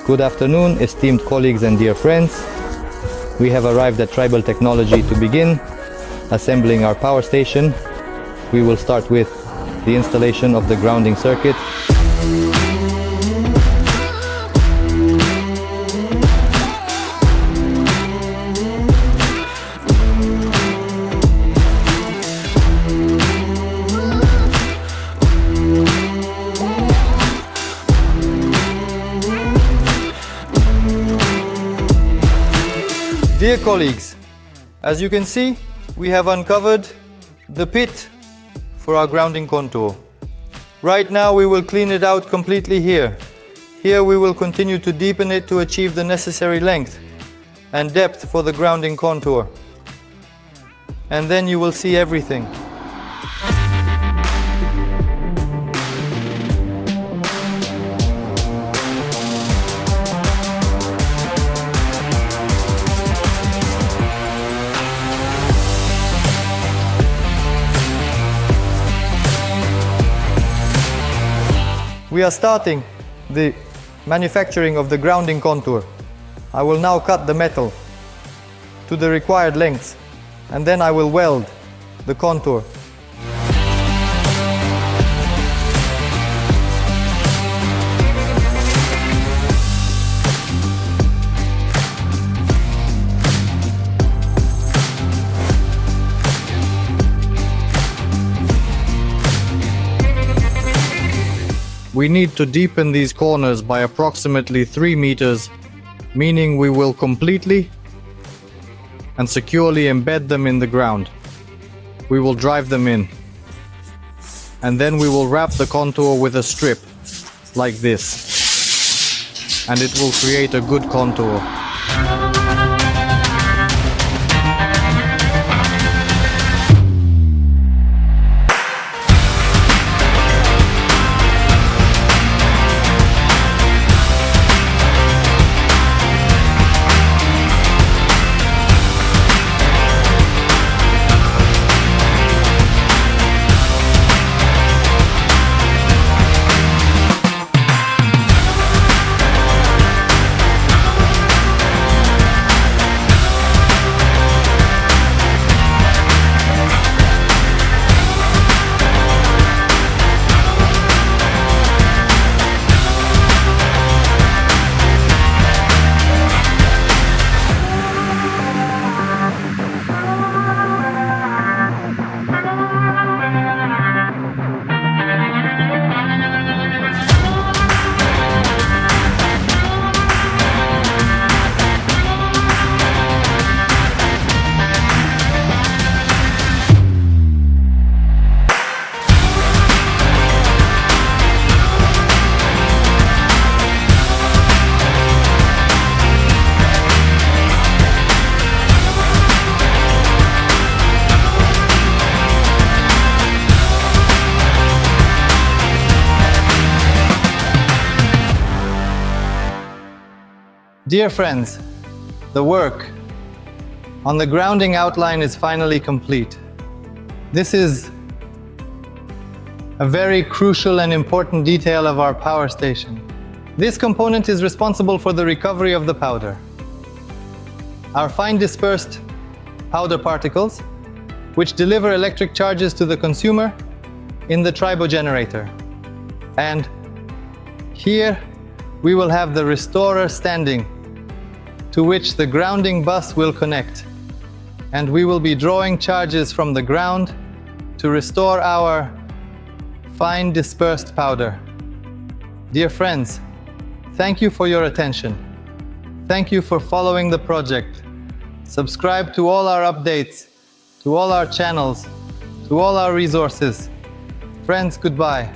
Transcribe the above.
Good afternoon, esteemed colleagues and dear friends. We have arrived at Tribal Technology to begin assembling our power station. We will start with the installation of the grounding circuit. Dear colleagues, as you can see, we have uncovered the pit for our grounding contour. Right now we will clean it out completely here. Here we will continue to deepen it to achieve the necessary length and depth for the grounding contour. And then you will see everything. We are starting the manufacturing of the grounding contour. I will now cut the metal to the required lengths and then I will weld the contour. We need to deepen these corners by approximately 3 meters, meaning we will completely and securely embed them in the ground. We will drive them in. And then we will wrap the contour with a strip, like this. And it will create a good contour. Dear friends, the work on the grounding outline is finally complete. This is a very crucial and important detail of our power station. This component is responsible for the recovery of the powder. Our fine dispersed powder particles, which deliver electric charges to the consumer in the tribogenerator. And here we will have the restorer standing, to which the grounding bus will connect. And we will be drawing charges from the ground to restore our fine dispersed powder. Dear friends, thank you for your attention. Thank you for following the project. Subscribe to all our updates, to all our channels, to all our resources. Friends, goodbye.